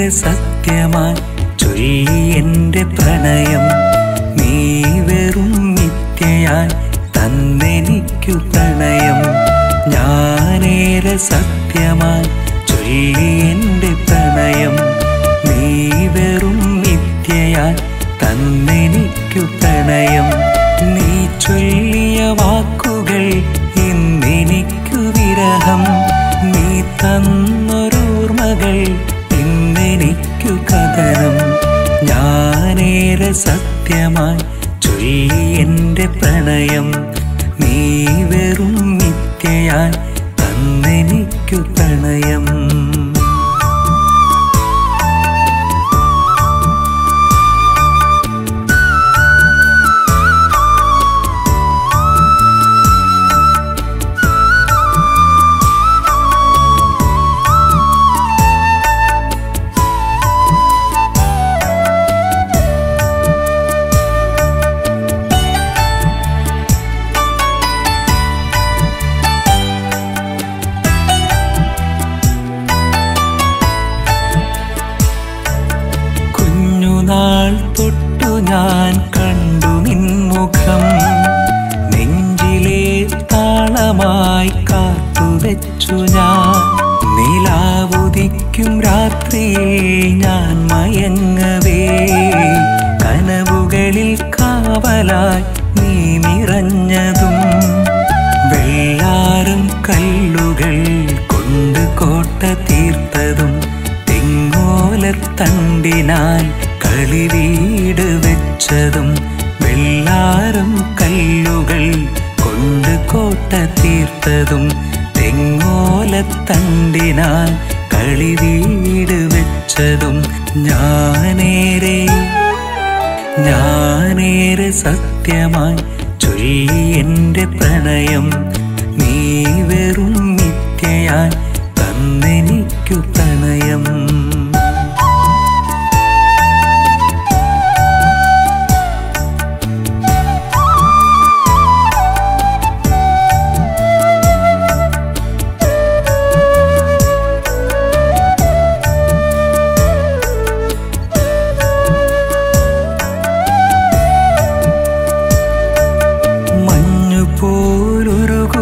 ഞാനേറെ സത്യമായി ചൊല്ലി എൻ്റെ പ്രണയം നീ വെറും മിഥ്യയായി തന്നെനിക്കു പ്രണയം ഞാനേറെ സത്യമായി ചൊല്ലി എൻ്റെ പ്രണയം നീ വെറും മിഥ്യയായി തന്നെനിക്കു പ്രണയം നീ ചൊല്ലിയ വാക്കുകൾ ഇന്നെനിക്കു വിരഹം നീ തന്നൊരോർമ്മകൾ ഇന്നെനിക്കു കഥനം ഞാനേറെ സത്യമായി ചൊല്ലി എൻ്റെ പ്രണയം നീ വെറും മിഥ്യയായി തന്നെനിക്കു പ്രണയം തൊട്ടു ഞാൻ കണ്ടു നിൻമുഖം നെഞ്ചിലെ താളമായി കാത്തുവെച്ചു ഞാൻ നിലാവുദിക്കും രാത്രിയിൽ ഞാൻ മയങ്ങവേ കനവുകളിൽ കാവലായി നീ നിറഞ്ഞതും വെള്ളാരം കല്ലുകൾ കൊണ്ട് കോട്ട തീർത്തതും തെങ്ങോലത്തണ്ടിനാൽ കളിവീട് വെച്ചതും വെള്ളാരം കല്ലുകൾ കൊണ്ട് കോട്ട തീർത്തതും തെങ്ങോലത്തണ്ടിനാൽ കളിവീട് വെച്ചതും ഞാനേറെ സത്യമായി ചൊല്ലി എൻ്റെ പ്രണയം നീ വെറും മിഥ്യയായി തന്നെനിക്കു പ്രണയം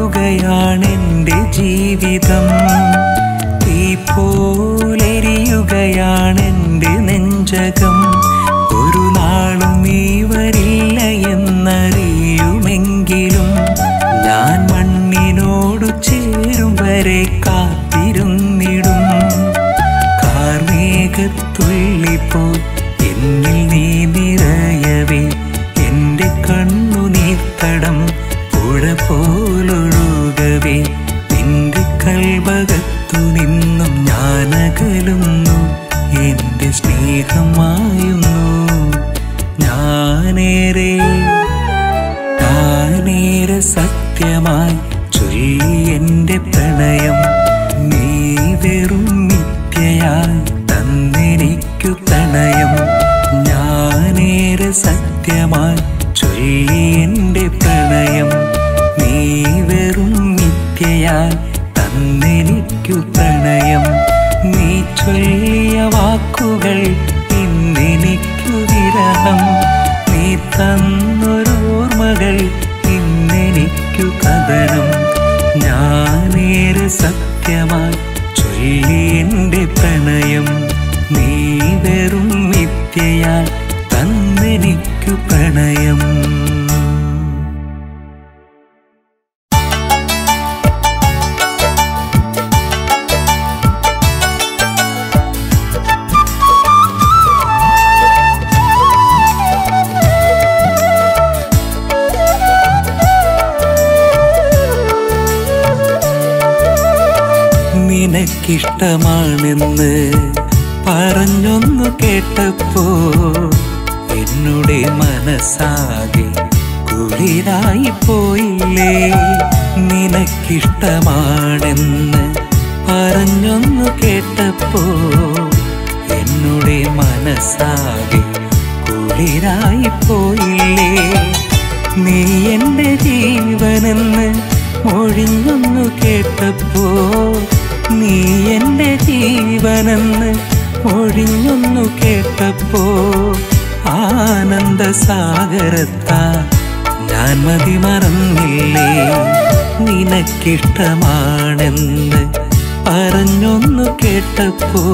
പോലുരുകുകയാണെൻ്റെ ജീവിതം തീ പോലെരിയുകയാണെൻ്റെ നെഞ്ചകം ഒരു നാളും നീ വരില്ല എന്നറിയുമെങ്കിലും ഞാൻ മണ്ണിനോടു ചേരും വരെ കാത്തിരുന്നിടും കാർമേഘത്തുള്ളിപ്പോൾ എന്നിൽ നീ നിറയവേ എൻ്റെ കണ്ണുനീർത്തടം പുഴ പോലൊഴുകവേ നിന്റെ കൽവകത്തു നിന്നും ഞാനകലുന്നു എൻ്റെ സ്നേഹമായുന്നു ഞാനേറെ സത്യമായി ചൊല്ലി എൻ്റെ പ്രണയം നീ വെറും മിഥ്യയായി തന്നെനിക്കു പ്രണയം ഞാനേറെ സത്യമായി ചൊല്ലി എൻ്റെ പ്രണയം നീ വെറും മിഥ്യയായി തന്നെനിക്കു പ്രണയം നീ ചൊല്ലിയ വാക്കുകൾ ഇന്നെനിക്കു വിരഹം നീ തന്നൊരോർമ്മകൾ ഇന്നെനിക്കു കഥനം ഞാനേറെ സത്യമായി ചൊല്ലി എൻ്റെ പ്രണയം നീ വെറും മിഥ്യയായി തന്നെനിക്കു പ്രണയം നിനക്കിഷ്ടമാണെന്ന് പറഞ്ഞൊന്നു കേട്ടപ്പോ എന്നുടെ മനസ്സാകെ കുളിരായി പോയില്ലേ നിനക്കിഷ്ടമാണെന്ന് പറഞ്ഞൊന്നു കേട്ടപ്പോ എന്നുടെ മനസ്സാകെ കുളിരായി പോയില്ലേ നീ എൻ്റെ ജീവനെന്ന് മൊഴിഞ്ഞൊന്നു കേട്ടപ്പോ നീ എൻ്റെ ജീവനെന്ന് ഒഴിഞ്ഞൊന്നു കേട്ടപ്പോ ആനന്ദസാഗരത്താ ഞാൻ മതിമറന്നില്ലേ. നിനക്കിഷ്ടമാണെന്ന് പറഞ്ഞൊന്നു കേട്ടപ്പോ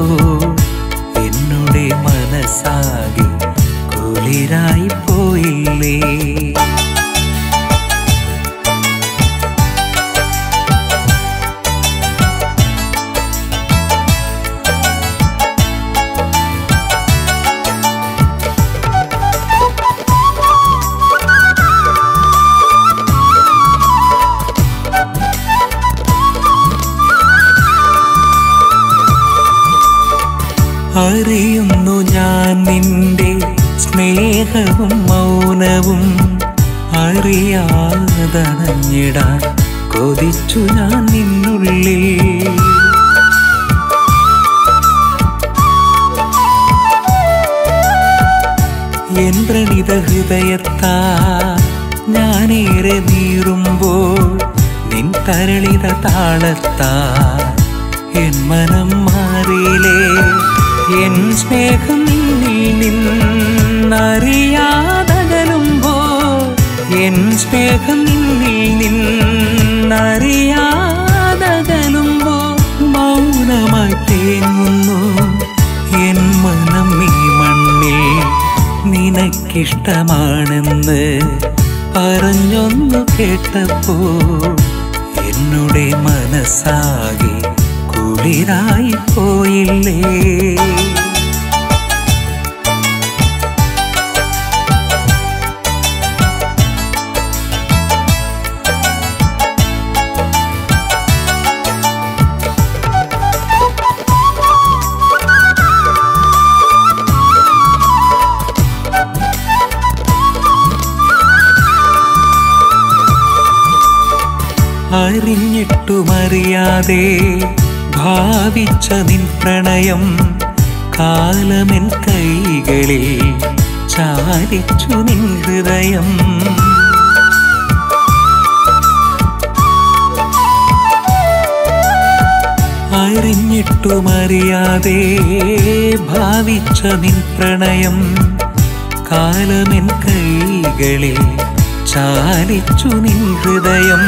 എന്നുടെ മനസ്സാകെ കുളിരായി പോയില്ലേ. അറിയുന്നു ഞാൻ നിന്റെ സ്നേഹവും മൗനവും, അറിയാതണഞ്ഞിടാൻ കൊതിച്ചു ഞാൻ നിന്നുള്ളിൽ. എൻ പ്രണീത ഹൃദയത്താ ഞാനേറെ നീറുമ്പോൾ നിൻ തരളിത താളത്താ എൻ മനം മാറിയിലേ. എൻ സ്നേഹം നിന്നിൽ നിന്നറിയാതകലുമ്പോൾ, എൻ സ്നേഹം നിന്നിൽ നിന്നറിയാതകലുമ്പോൾ മൗനമായി തേങ്ങുന്നു എൻ മനം ഈ മണ്ണിൽ. നിനക്കിഷ്ടമാണെന്ന് പറഞ്ഞൊന്നു കേട്ടപ്പോ എന്നുടെ മനസ്സാകെ കുളിരായി പോയില്ലേ. അറിഞ്ഞിട്ടുമറിയാതെ ഭാവിച്ച നിൻ പ്രണയം കാലമെൻ കൈകളിൽ ചാരിച്ചു നിൻ ഹൃദയം. അറിഞ്ഞിട്ടുമറിയാതെ ഭാവിച്ച നിൻ പ്രണയം കാലമെൻ കൈകളിൽ ചാരിച്ചു നിൻ ഹൃദയം.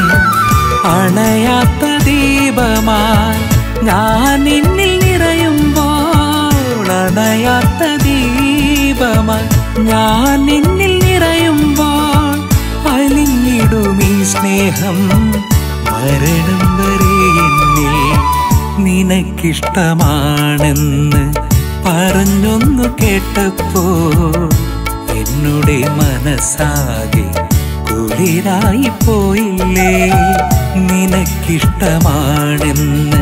അണയാത്ത ദീപമായി ഞാൻ നിന്നിൽ നിറയുമ്പോൾ, അണയാത്ത ദീപമായി ഞാൻ നിന്നിൽ നിറയുമ്പോൾ അലിഞ്ഞിടും ഈ സ്നേഹം മരണം വരെ എന്നിൽ. നിനക്കിഷ്ടമാണെന്ന് പറഞ്ഞൊന്നു കേട്ടപ്പോ എന്നുടെ മനസ്സാകെ കുളിരായി പോയില്ലേ. നിനക്കിഷ്ടമാണെന്ന്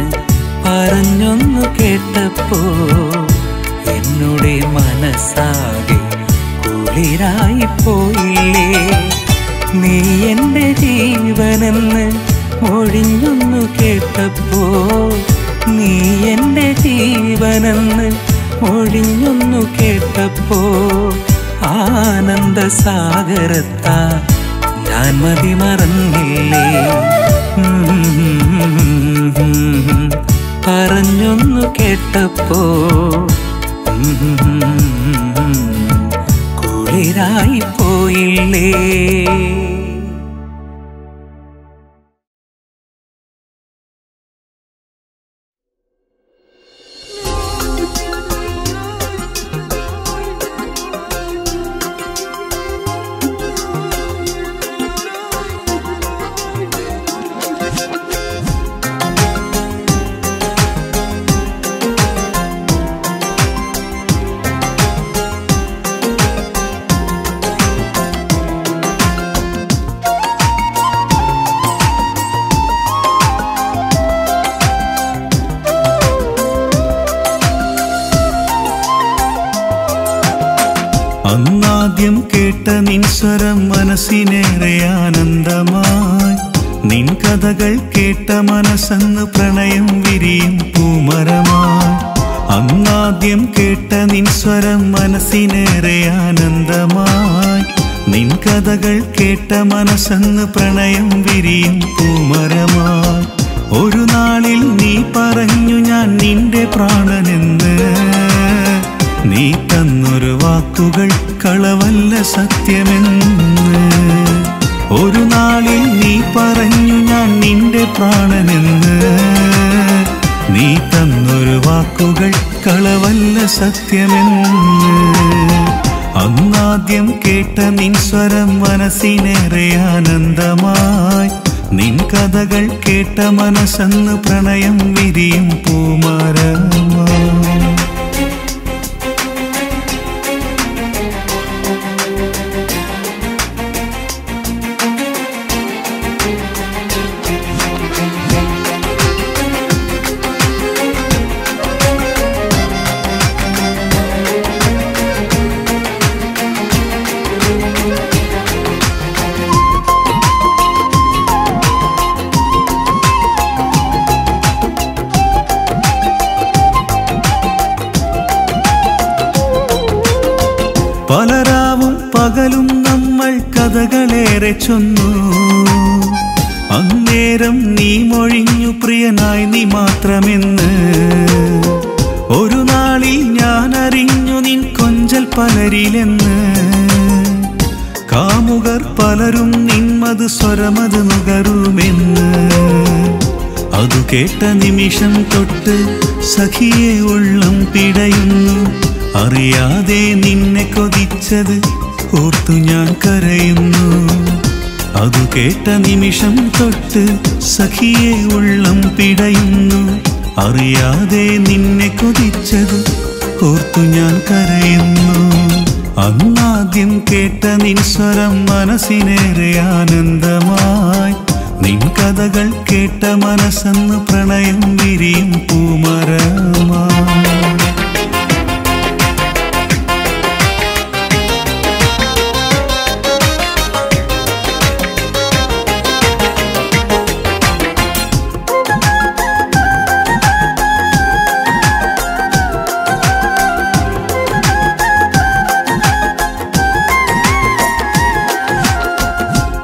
പറഞ്ഞൊന്നു കേട്ടപ്പോ എന്നുടെ മനസ്സാകെ കുളിരായി പോയില്ലേ. നീ എൻ്റെ ജീവനെന്ന് ഒഴിഞ്ഞൊന്നു കേട്ടപ്പോ, നീ എൻ്റെ ജീവനെന്ന് ഒഴിഞ്ഞൊന്നു കേട്ടപ്പോ ആനന്ദസാഗരത്താ ഞാൻ മതിമറന്നില്ലേ. പറഞ്ഞൊന്നു കേട്ടപ്പോ കുളിരായി പോയില്ലേ. അന്നാദ്യം കേട്ട നിൻ സ്വരം മനസ്സിനേറെ ആനന്ദമായി. നിൻ കഥകൾ കേട്ട മനസ്സങ്ങ് പ്രണയം വിരിയും പൂമരമായി. അന്നാദ്യം കേട്ട നിൻ സ്വരം മനസ്സിനേറെ ആനന്ദമായി. നിൻ കഥകൾ കേട്ട മനസ്സങ്ങ് പ്രണയം വിരിയും പൂമരമായി. ഒരു നാളിൽ നീ പറഞ്ഞു ഞാൻ നിന്റെ പ്രാണനെന്ന്. നീ തന്നൊരു വാക്കുകൾ കളവല്ല സത്യമെന്ന്. ഒരു നാളിൽ നീ പറഞ്ഞു ഞാൻ നിന്റെ പ്രാണനെന്ന്. നീ തന്നൊരു വാക്കുകൾ കളവല്ല സത്യമെന്ന്. അന്നാദ്യം കേട്ട നിൻ സ്വരം മനസ്സിനേറെ ആനന്ദമായി. നിൻ കഥകൾ കേട്ട മനസ്സന്ന് പ്രണയം വിരിയും പൂമരമായി. പലരാവും പകലും നമ്മൾ കഥകളേറെ ചൊന്നു. അന്നേരം നീ മൊഴിഞ്ഞു പ്രിയനായി നീ മാത്രമെന്ന്. ഒരു നാളിൽ ഞാൻ അറിഞ്ഞു നിൻ കൊഞ്ചൽ പലരിലെന്ന്. കാമുകർ പലരും നിന്മത് സ്വരമത് നുകരുമെന്ന്. അതു കേട്ട നിമിഷം തൊട്ട് സഖിയെ ഉള്ളം പിടയുന്നു. അറിയാതെ നിന്നെ കൊതിച്ചത് ഓർത്തു ഞാൻ കരയുന്നു. അതു കേട്ട നിമിഷം തൊട്ട് സഖിയെ ഉള്ളം പിടയുന്നു. അറിയാതെ നിന്നെ കൊതിച്ചത് ഓർത്തു ഞാൻ കരയുന്നു. അന്നാദ്യം കേട്ട നിൻ സ്വരം മനസ്സിനേറെ ആനന്ദമായി. നിൻ കഥകൾ കേട്ട മനസ്സന്ന് പ്രണയം വിരിയും പൂമരമായി.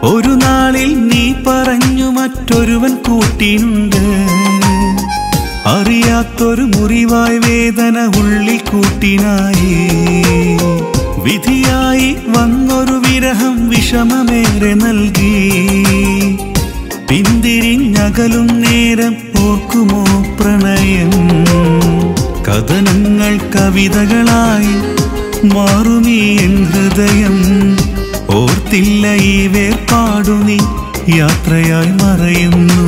ഒരു നാളിൽ നീ പറഞ്ഞു മറ്റൊരുവൻ കൂട്ടിനുണ്ട്. അറിയാത്തൊരു മുറിവായി വേദന ഉള്ളിൽ കൂട്ടിനായി. വിധിയായി വന്നൊരു വിരഹം വിഷമമേറെ നൽകി. പിന്തിരിഞ്ഞകലും നേരം ഓർക്കുമോ പ്രണയം. കഥനങ്ങൾ കവിതകളായി മാറുമീ എൻ ഹൃദയം. ഓർത്തില്ല ഈ വേർപാടു നീ യാത്രയായി മറയുന്നു.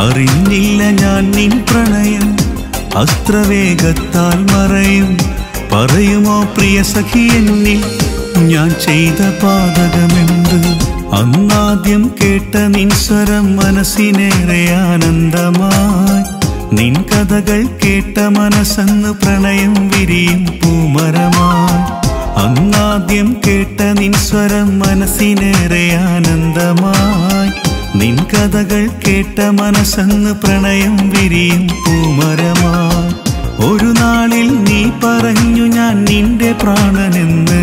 അറിഞ്ഞില്ല ഞാൻ നിൻ പ്രണയം അസ്ത്രവേഗത്താൽ മറയും. പറയുമോ പ്രിയ സഖി എന്നിൽ ഞാൻ ചെയ്ത പാതകമെന്ത്. അന്നാദ്യം കേട്ട നിൻ സ്വരം മനസ്സിനേറെ ആനന്ദമായി. നിൻ കഥകൾ കേട്ട മനസ്സന്ന് പ്രണയം വിരിയും പൂമരമായി. അന്നാദ്യം കേട്ട നിൻ സ്വരം മനസ്സിനേറെ ആനന്ദമായി. നിൻ കഥകൾ കേട്ട മനസ്സന്ന് പ്രണയം വിരിയും പൂമരമായി. ഒരു നാളിൽ നീ പറഞ്ഞു ഞാൻ നിന്റെ പ്രാണനെന്ന്.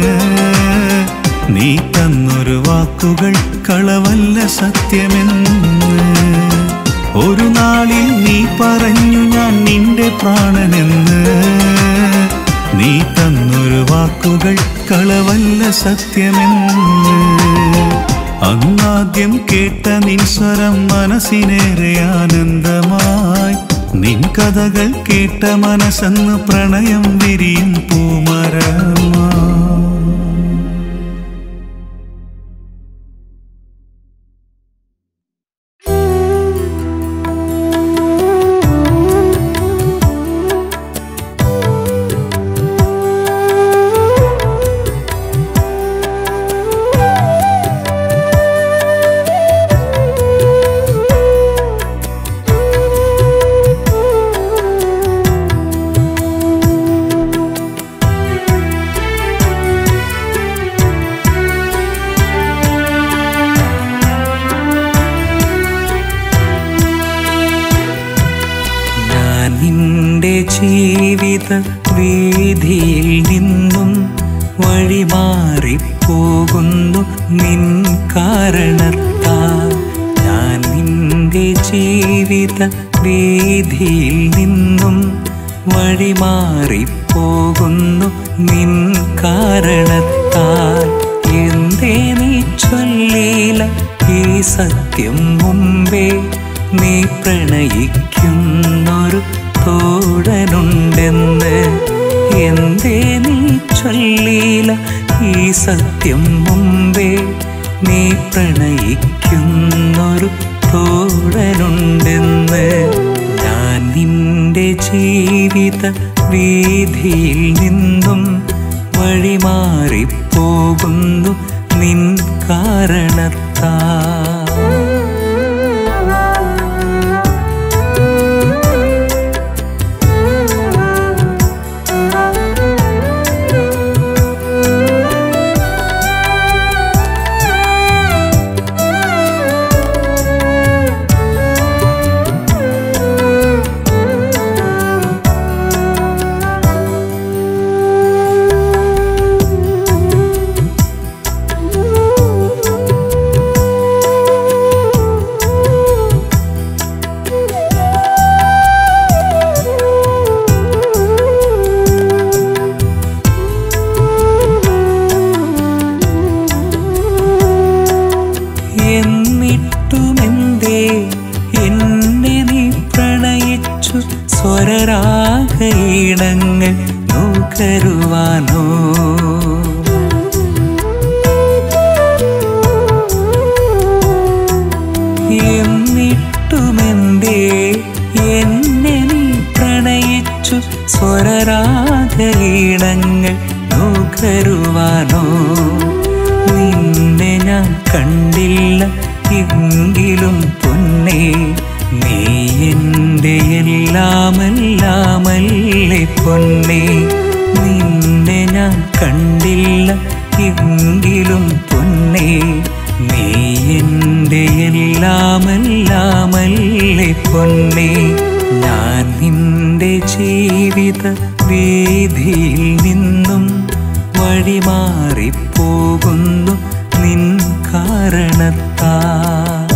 നീ തന്നൊരു വാക്കുകൾ കളവല്ല സത്യമെന്ന്. ഒരു നാളിൽ നീ പറഞ്ഞു ഞാൻ നിന്റെ പ്രാണനെന്ന്. നീ തന്നൊരു വാക്കുകൾ കളവല്ല സത്യമെന്ന്. അന്നാദ്യം കേട്ട നിൻ സ്വരം മനസ്സിനേറെ ആനന്ദമായി. നിൻ കഥകൾ കേട്ട മനസ്സന്ന് പ്രണയം വിരിയും പൂമരമായി. ജീവിത വീതിയിൽ നിന്നും വഴിമാറിപ്പോകുന്നു നിൻ കാരണത്താൽ. ഞാൻ നിന്റെ ജീവിത വീതിയിൽ നിന്നും വഴിമാറിപ്പോകുന്നു നിൻ കാരണത്താൽ. എന്തേ നീ ചൊല്ലിയില്ല ഈ സത്യം മുമ്പേ? നീ പ്രണയിക്കുന്നൊരു തോടനുണ്ടെന്ന്. എന്തേ നീ ചൊല്ലിയില്ല ഈ സത്യം മുമ്പേ? നീ പ്രണയിക്കുന്നൊരു തോടനുണ്ടെന്ന്. ഞാൻ നിന്റെ ജീവിത വീതിയിൽ നിന്നും വഴിമാറിപ്പോകുന്നു നിൻ കാരണത്താൽ. എന്നിട്ടുമെന്തേ എന്നെ നീ പ്രണയിച്ചു സ്വരരാഗീണങ്ങൾ നുകരുവാനോ? എന്നിട്ടുമെന്തേ എന്നെ നീ പ്രണയിച്ചു സ്വരരാഗീണങ്ങൾ നുകരുവാനോ? നിന്നെ ഞാൻ കണ്ടില്ല എങ്കിലും പൊന്നേ, നീ എൻ്റെ എല്ലാമെല്ലാമല്ലേ പൊന്നേ. നിന്നെ ഞാൻ കണ്ടില്ല എങ്കിലും പൊന്നേ, നീ എൻ്റെ എല്ലാമെല്ലാമല്ലേ പൊന്നേ. ഞാൻ നിന്റെ ജീവിത വീതിയിൽ നിന്നും വഴിമാറിപ്പോകുന്നു നിൻ കാരണത്താൽ.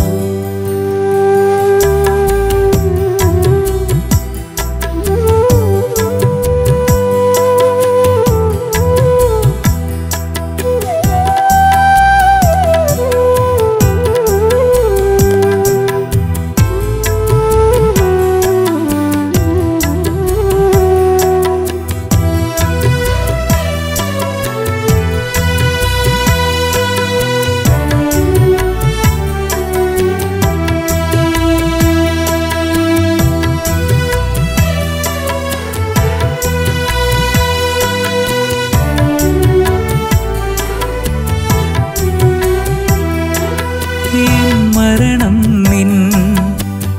മരണം നിൻ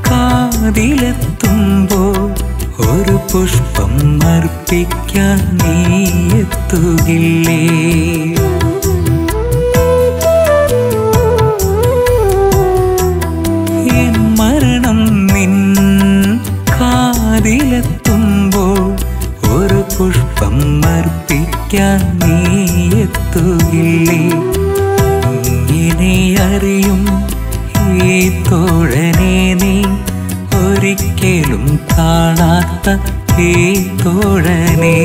കാതിലെത്തുമ്പോൾ ഒരു പുഷ്പം അർപ്പിക്കാൻ നീ എത്തുകില്ലേ? മരണം നിൻ കാതിലെത്തുമ്പോൾ ഒരു പുഷ്പം അർപ്പിക്കാൻ നീ എത്തുകില്ലേ? ഇങ്ങനെ അറിയും ഈ തോഴനെ നീ ഒരിക്കലും കാണാത്ത ഈ തോഴനെ.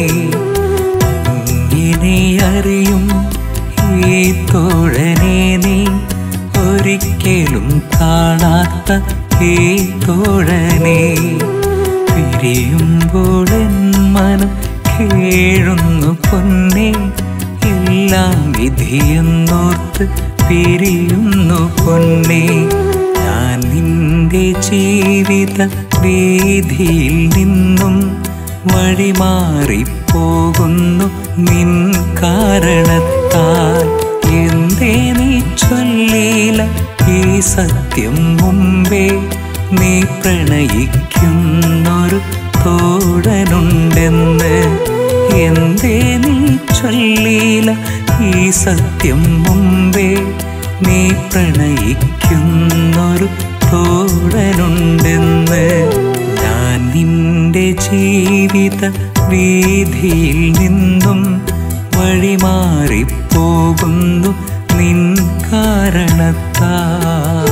ഇങ്ങനെ അറിയും ഈ തോഴനെ നീ ഒരിക്കലും കാണാത്ത ഈ തോഴനെ. പിരിയുമ്പോൾ എൻ മനം കേഴുന്നു പൊന്നേ, എല്ലാം വിധിയെന്നോർത്ത് പിരിയുന്നു പൊന്നേ. ഞാൻ നിന്റെ ജീവിത വീതിയിൽ നിന്നും വഴിമാറിപ്പോകുന്നു നിൻ കാരണത്താൽ. എന്തേ നീ ചൊല്ലിയില്ല ഈ സത്യം മുമ്പേ? നീ പ്രണയിക്കുന്നൊരു തോഴനുണ്ടെന്ന്. എന്തേ നീ ചൊല്ലിയില്ല ഈ സത്യം മുമ്പേ? നീ പ്രണയിക്കുന്നൊരു തോഴനുണ്ടെന്ന്. ഞാൻ നിന്റെ ജീവിത വീതിയിൽ നിന്നും വഴിമാറിപ്പോകുന്നു നിൻ കാരണത്താൽ.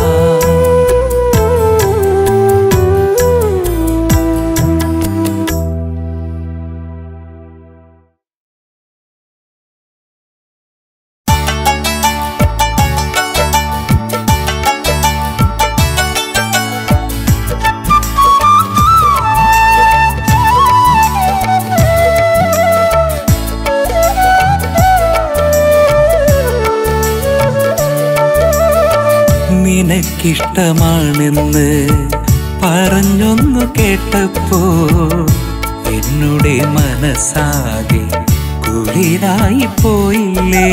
നിനക്കിഷ്ടമാണെന്ന് പറഞ്ഞൊന്നു കേട്ടപ്പോ എന്നുടെ മനസ്സാകെ കുളിരായി പോയില്ലേ.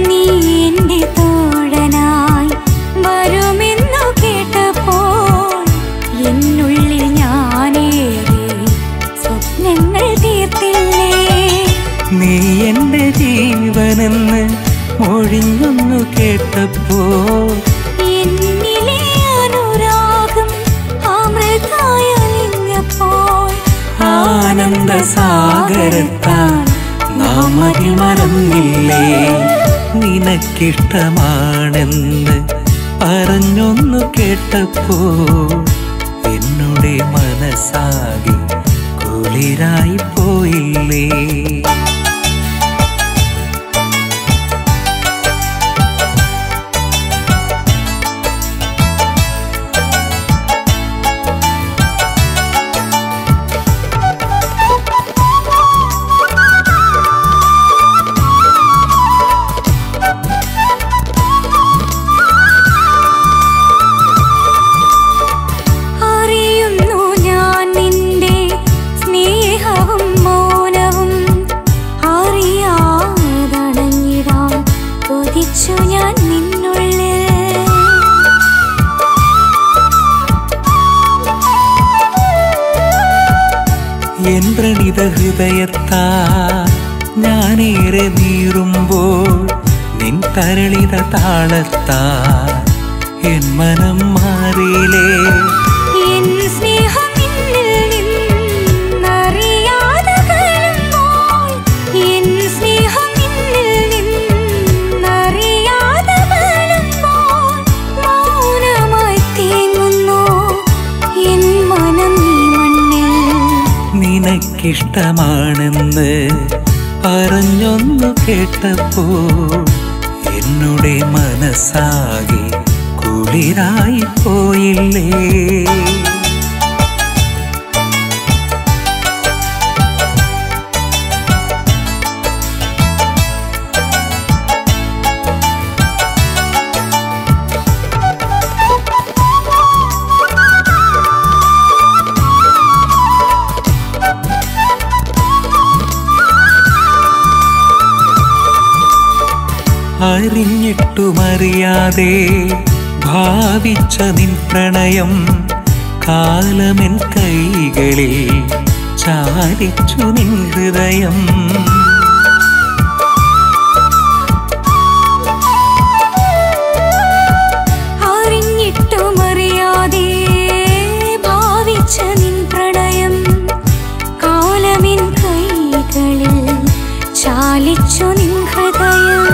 നീ എന്റെ തോഴനായി വരുമെന്നു കേട്ടപ്പോൾ എന്നുള്ളിൽ ഞാനേറെ സ്വപ്നങ്ങൾ തീർത്തില്ലേ. നീ എന്റെ ജീവനെന്ന് മൊഴിഞ്ഞൊന്നു കേട്ടപ്പോ എന്നിലെ അനുരാഗം അമൃതായലിഞ്ഞപ്പോൾ ആനന്ദസാഗരത്താൽ നാം മറന്നില്ലേ. നിനക്കിഷ്ടമാണെന്ന് പറഞ്ഞൊന്നു കേട്ടപ്പോ എന്നുടെ മനസ്സാകെ കുളിരായി പോയില്ലേ. എൻ പ്രണീത ഹൃദയത്താ ഞാനേറെ നീറുമ്പോൾ നിൻ തരളിത താളത്താ എൻ മനം മാറിയില്ലേ. എൻ സ്നേഹം നിന്നിൽ നിന്നറിയാതെ കലങ്ങുമ്പോൾ, എൻ സ്നേഹം നിന്നിൽ നിന്നറിയാതെ കലങ്ങുമ്പോൾ മൗനമായി തേങ്ങുന്നു എൻ മനം ഈ മണ്ണിൽ. നിനക്കിഷ്ടമാണെന്ന് പറഞ്ഞൊന്നു കേട്ടപ്പോ എന്നുടെ മനസ്സാകെ കുളിരായി പോയില്ലേ. അറിഞ്ഞിട്ടുമറിയാതെ ഭാവിച്ച നിൻ പ്രണയം കാലമെൻ കൈകളിൽ ചാരിച്ചു നിൻ ഹൃദയം. അറിഞ്ഞിട്ടുമറിയാതെ ഭാവിച്ച നിൻ പ്രണയം കാലമെൻ കൈകളിൽ ചാലിച്ചു നിൻ ഹൃദയം.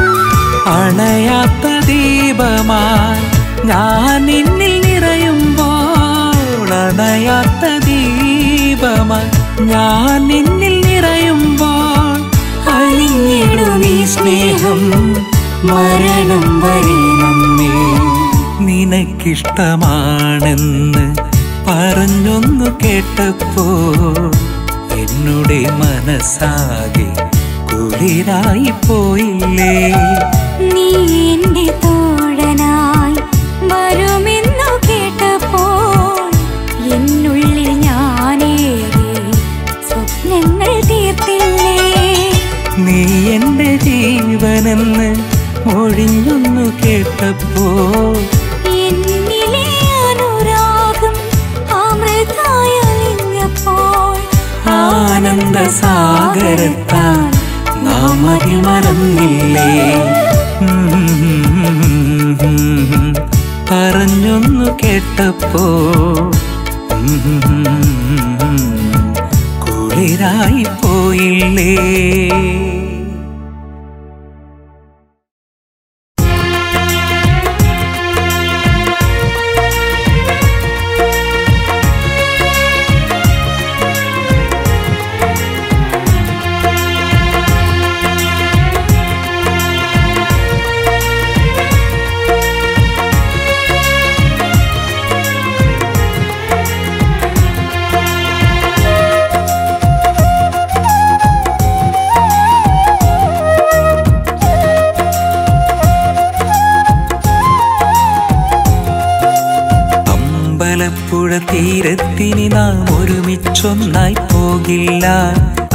അണയാത്ത ദീപമായി ഞാൻ നിന്നിൽ നിറയുമ്പോൾ, അണയാത്ത ദീപമായി ഞാൻ നിന്നിൽ നിറയുമ്പോൾ അലിഞ്ഞിടും ഈ സ്നേഹം മരണം വരെ നമ്മെ. നിനക്കിഷ്ടമാണെന്ന് പറഞ്ഞൊന്നു കേട്ടപ്പോ എന്നുടെ മനസ്സാകെ കുളിരായി പോയില്ലേ. നീ എന്റെ തോഴനായി വരുമെന്നു കേട്ടപ്പോൾ എന്നുള്ളിൽ ഞാനേറെ സ്വപ്നങ്ങൾ തീർത്തില്ലേ. നീ എന്റെ ജീവനെന്ന് മൊഴിഞ്ഞൊന്നു കേട്ടപ്പോ എന്നിലെ അനുരാഗം അമൃതായലിഞ്ഞപ്പോൾ ആനന്ദസാഗരത്താൽ നാം മറന്നില്ലേ. പറഞ്ഞൊന്നു കേട്ടപ്പോ കുളിരായി പോയില്ലേ. അമ്പലപ്പുഴ തീരത്തിനി നാം ഒരുമിച്ചൊന്നായി പോകില്ല.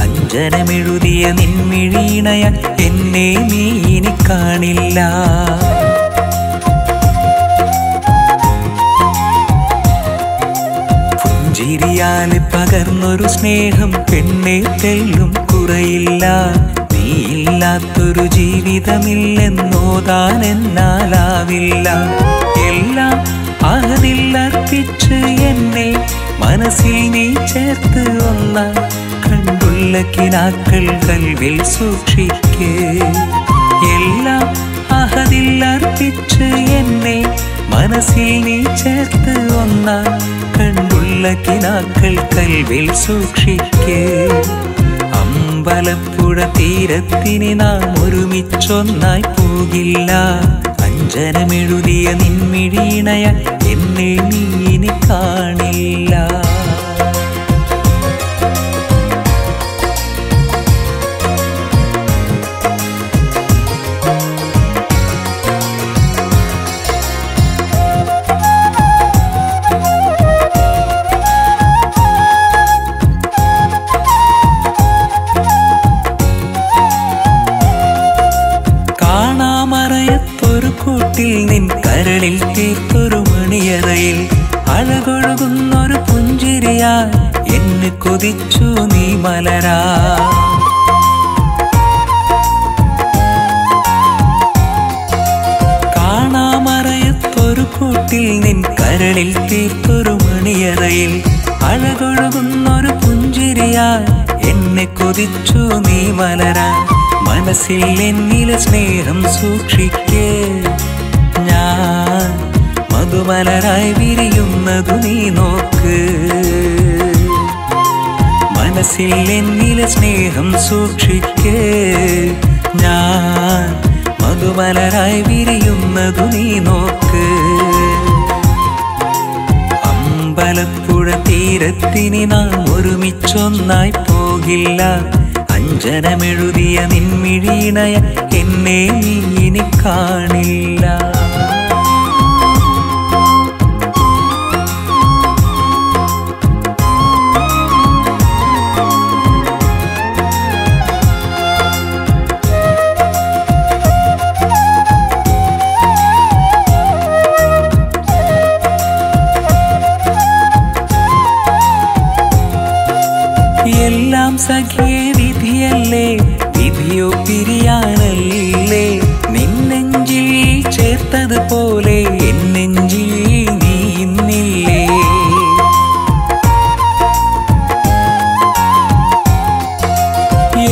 അഞ്ജനമെഴുതിയ നിൻമിഴീണയ എന്നെ നീ ഇനി കാണില്ല. പുഞ്ചിരിയാൽ പകർന്നൊരു സ്നേഹം പെണ്ണെ തെല്ലും കുറയില്ല. നീയില്ലാത്തൊരു ജീവിതമില്ലെന്നോതാൻ എന്നാലാവില്ല. എല്ലാം അഹദിൽ അർപ്പിച്ച് എന്നെ മനസ്സിൽ നീ ചേർത്ത് ഒന്ന കണ്ടുള്ള കിനാക്കൾ കൽവിൽ സൂക്ഷിക്കേ. എല്ലാം അഹദിൽ അർപ്പിച്ച് എന്നെ മനസ്സിൽ നീ ചേർത്ത് ഒന്ന കണ്ടുള്ള കിനാക്കൾ കൽവിൽ സൂക്ഷിക്കേ. അമ്പലപ്പുഴ തീരത്തിനി നാം ഒരുമിച്ചൊന്നായി പോകില്ല. അഞ്ജനമെഴുതിയ നിൻമിഴീണയ എന്നെ നീ ഇനി കാണില്ല. കൂട്ടിൽ നിൻ കരളിൽ തീർത്തൊരു മണിയറയിൽ അഴകൊഴുകുന്നൊരു പുഞ്ചിരിയാ എന്നെ കൊതിച്ചു നീ മലരാ. കാണാമറയത്തൊരു കൂട്ടിൽ നിൻ കരളിൽ തീർത്തൊരു മണിയറയിൽ അഴകൊഴുകുന്നൊരു പുഞ്ചിരിയാ എന്നെ കൊതിച്ചു നീ മലരാ. മനസ്സിൽ എന്നിലെ സ്നേഹം സൂക്ഷിക്കേ. ഞാൻ മധുമലരായി വിരിയുന്നതു നീ നോക്ക്. മനസ്സിൽ എന്നിലെ സ്നേഹം സൂക്ഷിക്കേ. ഞാൻ മധുമലരായി വിരിയുന്നതു നീ നോക്ക്. അമ്പലപ്പുഴ തീരത്തിനി നാം ഒരുമിച്ചൊന്നായി പോകില്ല. അഞ്ജനമെഴുതിയ നിൻമിഴീണയ എന്നെ നീ ഇനി കാണില്ല. എല്ലാം സഖിയേ വിധിയല്ലേ, വിധിയോ പിരിയാനല്ലേ. നിന്നെഞ്ചിൽ ചേർത്തതുപോലെ എന്നെഞ്ചിൽ നീ ഇന്നില്ലേ.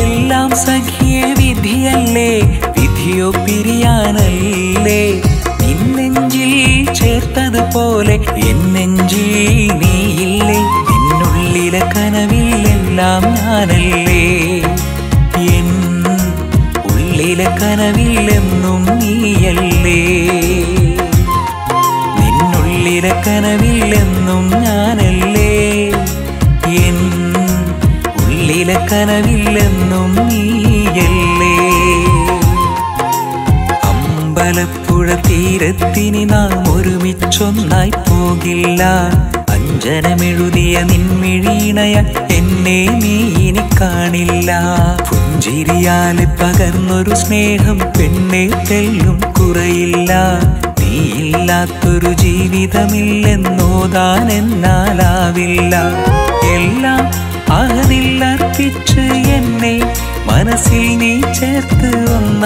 എല്ലാം സഖിയേ വിധിയല്ലേ, വിധിയോ പിരിയാനല്ലേ. നിന്നെഞ്ചിൽ ചേർത്തതുപോലെ എന്നെഞ്ചിൽ നീയില്ലേ. നിന്നുള്ളിലെ കനവിലെല്ലാം ഞാനല്ലേ. എൻ ഉള്ളിലെ കനവിലെന്നും നീയല്ലേ. നിന്നുള്ളിലെ കനവിലെന്നും ഞാനല്ലേ. എൻ ഉള്ളിലെ കനവിലെന്നും നീയല്ലേ. അമ്പലപ്പുഴ തീരത്തിനി നാം ഒരുമിച്ചൊന്നായി പോകില്ല. അഞ്ജനമെഴുതിയ നിൻമിഴീണയ എന്നെ നീ ഇനി കാണില്ല. പുഞ്ചിരിയാൽ പകർന്നൊരു സ്നേഹം പെണ്ണെ തെല്ലും കുറയില്ല. നീയില്ലാത്തൊരു ജീവിതമില്ലെന്നോതാൻ എന്നാലാവില്ല. എല്ലാം അഹദിൽ അർപ്പിച്ച് എന്നെ മനസ്സിൽ നീ ചേർത്ത് ഒന്ന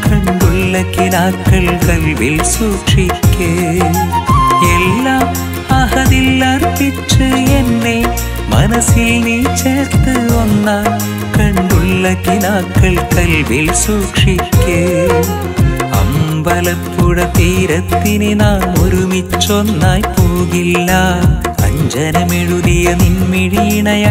കണ്ടുള്ള കിനാക്കൾ കൽവിൽ സൂക്ഷിക്കേ. എല്ലാം അഹദിൽ അർപ്പിച്ച് എന്നെ മനസ്സിൽ നീ ചേർത്ത് ഒന്ന കണ്ടുള്ള കിനാക്കൾ കൽവിൽ സൂക്ഷിക്കേ. അമ്പലപ്പുഴ തീരത്തിനി നാം ഒരുമിച്ചൊന്നായി പോകില്ല. അഞ്ജനമെഴുതിയ നിൻമിഴീണയ